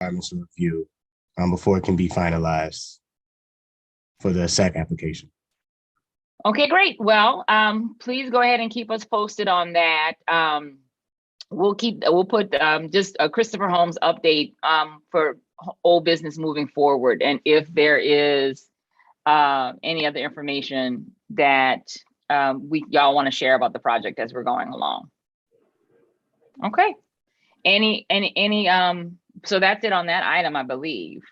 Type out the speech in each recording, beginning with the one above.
requirements to review before it can be finalized for the SAC application. Okay, great. Well, please go ahead and keep us posted on that. We'll put just a Christopher Holmes update for old business moving forward. And if there is any other information that y'all want to share about the project as we're going along. Okay. So that's it on that item, I believe.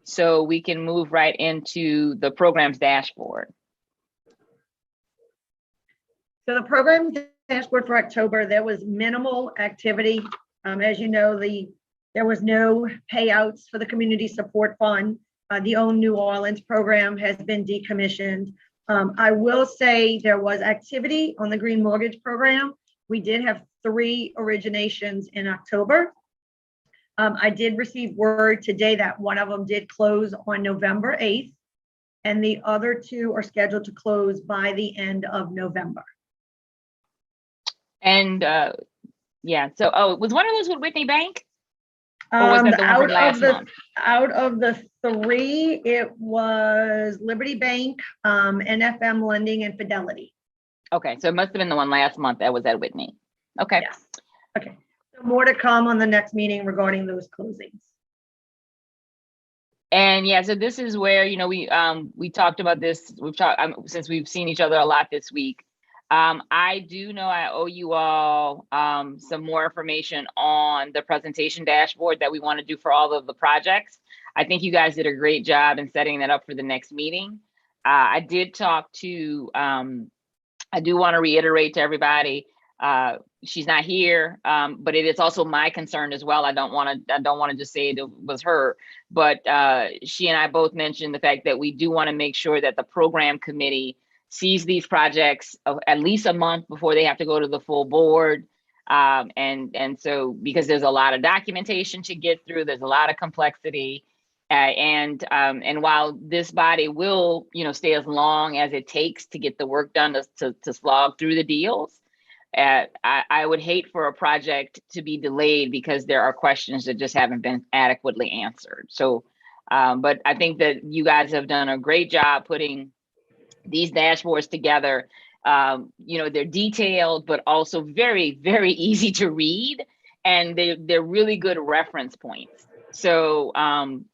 So we can move right into the programs dashboard. So the programs dashboard for October, there was minimal activity. As you know, there was no payouts for the Community Support Fund. The OWN New Orleans program has been decommissioned. I will say there was activity on the Green Mortgage program. We did have 3 originations in October. I did receive word today that one of them did close on November 8th, and the other 2 are scheduled to close by the end of November. And yeah, so was one of those with Whitney Bank? Or was that the one from last month? Out of the 3, it was Liberty Bank, NFM Lending, and Fidelity. Okay, so it must have been the one last month that was at Whitney. Okay. Yes. Okay. So more to come on the next meeting regarding those closings. And yeah, so this is where, you know, we talked about this. We've talked since we've seen each other a lot this week. I do know I owe you all some more information on the presentation dashboard that we want to do for all of the projects. I think you guys did a great job in setting that up for the next meeting. I did talk to, I do want to reiterate to everybody, she's not here, but it is also my concern as well. I don't want to just say it was her, but she and I both mentioned the fact that we do want to make sure that the program committee sees these projects at least a month before they have to go to the full board. And so, because there's a lot of documentation to get through, there's a lot of complexity. And while this body will, you know, stay as long as it takes to get the work done to slog through the deals, I would hate for a project to be delayed because there are questions that just haven't been adequately answered. So, but I think that you guys have done a great job putting these dashboards together. You know, they're detailed, but also very, very easy to read. And they're really good reference points. So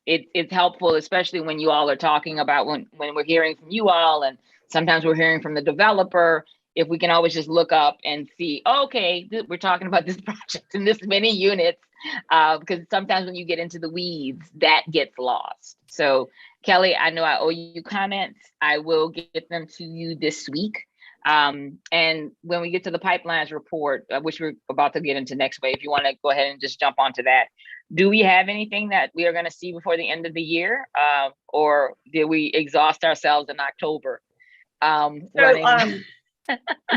it's helpful, especially when you all are talking about when we're hearing from you all, and sometimes we're hearing from the developer, if we can always just look up and see, okay, we're talking about this project in this many units, because sometimes when you get into the weeds, that gets lost. So Kelly, I know I owe you comments. I will get them to you this week. And when we get to the pipelines report, which we're about to get into next week, if you want to go ahead and just jump onto that. Do we have anything that we are going to see before the end of the year? Or did we exhaust ourselves in October?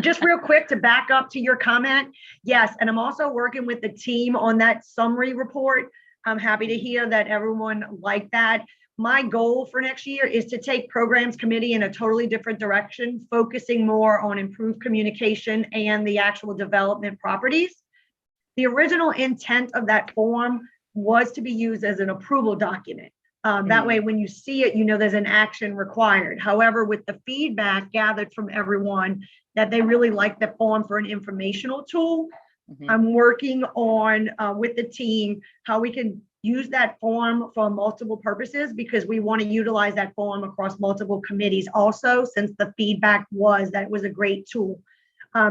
Just real quick to back up to your comment. Yes, and I'm also working with the team on that summary report. I'm happy to hear that everyone liked that. My goal for next year is to take programs committee in a totally different direction, focusing more on improved communication and the actual development properties. The original intent of that form was to be used as an approval document. That way, when you see it, you know there's an action required. However, with the feedback gathered from everyone that they really like the form for an informational tool, I'm working on with the team how we can use that form for multiple purposes, because we want to utilize that form across multiple committees also, since the feedback was that it was a great tool.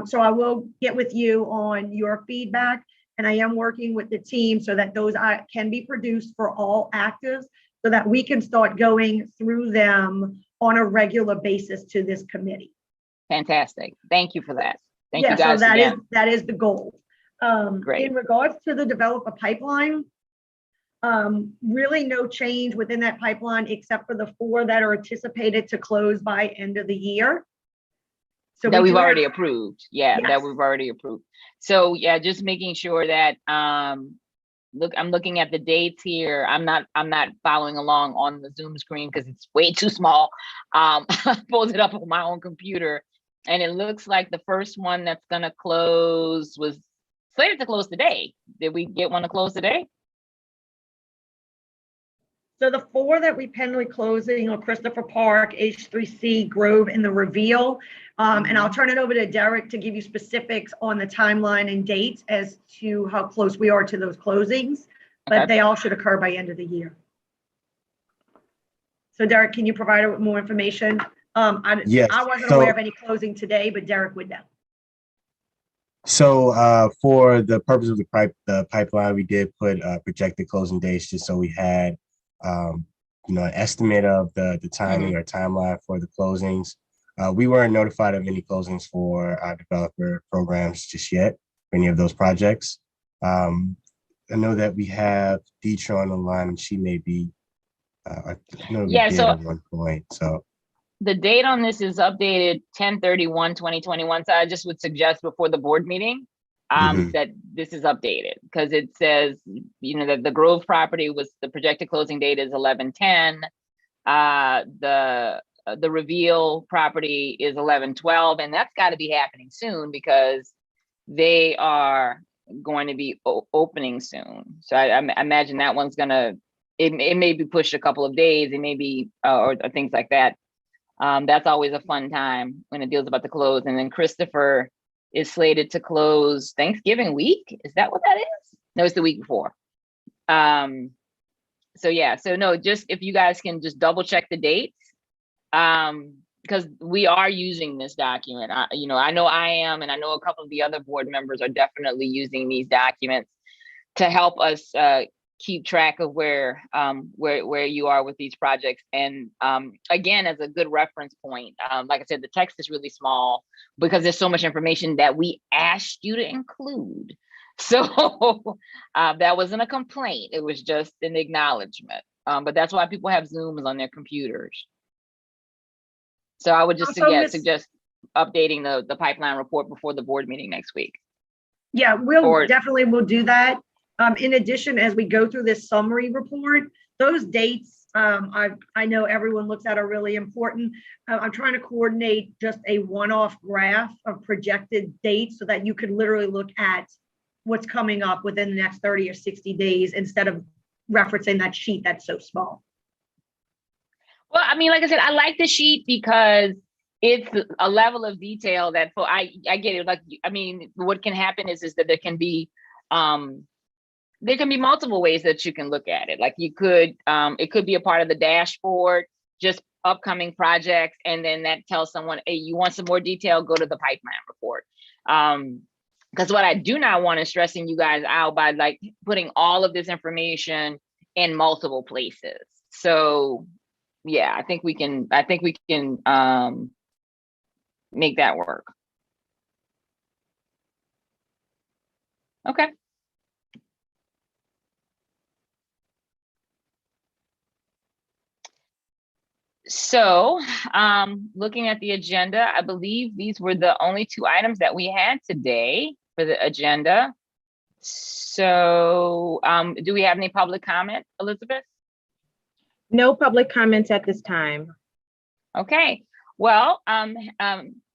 So I will get with you on your feedback, and I am working with the team so that those can be produced for all actives, so that we can start going through them on a regular basis to this committee. Fantastic. Thank you for that. Thank you guys. So that is the goal. Great. In regards to the developer pipeline, really no change within that pipeline except for the 4 that are anticipated to close by end of the year. So that we've already approved. Yeah, yes. That we've already approved. So yeah, just making sure that look, I'm looking at the dates here. I'm not following along on the Zoom screen because it's way too small. I pulled it up on my own computer, and it looks like the first one that's gonna close was slated to close today. Did we get one to close today? So the 4 that we pending closing are Christopher Park, H3C, Grove, and the Reveal. And I'll turn it over to Derek to give you specifics on the timeline and dates as to how close we are to those closings, but Okay. they all should occur by end of the year. So Derek, can you provide her with more information? Yes. I wasn't So- aware of any closing today, but Derek would know. So for the purpose of the pipeline, we did put projected closing dates just so we had an estimate of the timing or timeline for the closings. We weren't notified of any closings for our developer programs just yet for any of those projects. I know that we have Deetra on the line, and she may be. I know we Yeah, did so- at one point. So The date on this is updated 10/31/2021. So I just would suggest before the board meeting that this is updated, because it says, that the Grove property was, the projected closing date is 11/10. The Reveal property is 11/12, and that's got to be happening soon because they are going to be opening soon. So I imagine that one's gonna, it may be pushed a couple of days, it may be, or things like that. That's always a fun time when it deals about to close. And then Christopher is slated to close Thanksgiving week. Is that what that is? No, it's the week before. So yeah, so no, just if you guys can just double check the dates, because we are using this document. I know I am, and I know a couple of the other board members are definitely using these documents to help us keep track of where you are with these projects. And again, as a good reference point, like I said, the text is really small because there's so much information that we asked you to include. So that wasn't a complaint, it was just an acknowledgement. But that's why people have Zooms on their computers. So I would just Also, suggest updating the pipeline report before the board meeting next week. Yeah, definitely will do that. In addition, as we go through this summary report, those dates, I know everyone looks at are really important. I'm trying to coordinate just a one-off graph of projected dates so that you could literally look at what's coming up within the next 30 or 60 days instead of referencing that sheet that's so small. Well, I mean, like I said, I like the sheet because it's a level of detail that I get it. Like, I mean, what can happen is that there can be multiple ways that you can look at it. Like you could, it could be a part of the dashboard, just upcoming projects, and then that tells someone, hey, you want some more detail, go to the pipeline report. Because what I do not want is stressing you guys out by like putting all of this information in multiple places. So yeah, I think we can make that work. Okay. So looking at the agenda, I believe these were the only 2 items that we had today for the agenda. So do we have any public comment, Elizabeth? No public comments at this time. Okay, well,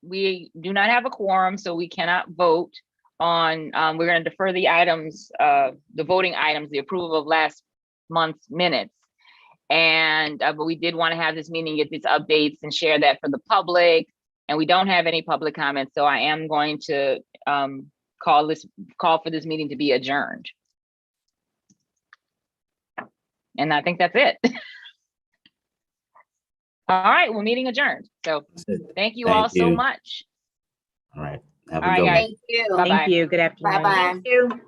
we do not have a quorum, so we cannot vote on, we're going to defer the items, the voting items, the approval of last month's minutes. And but we did want to have this meeting, get these updates and share that for the public. And we don't have any public comments, so I am going to call for this meeting to be adjourned. And I think that's it. All right, well, meeting adjourned. So thank you all so much. All right. Have All a right, good one. guys. Thank you. Bye-bye. Thank you. Good afternoon. Bye-bye. Thank you.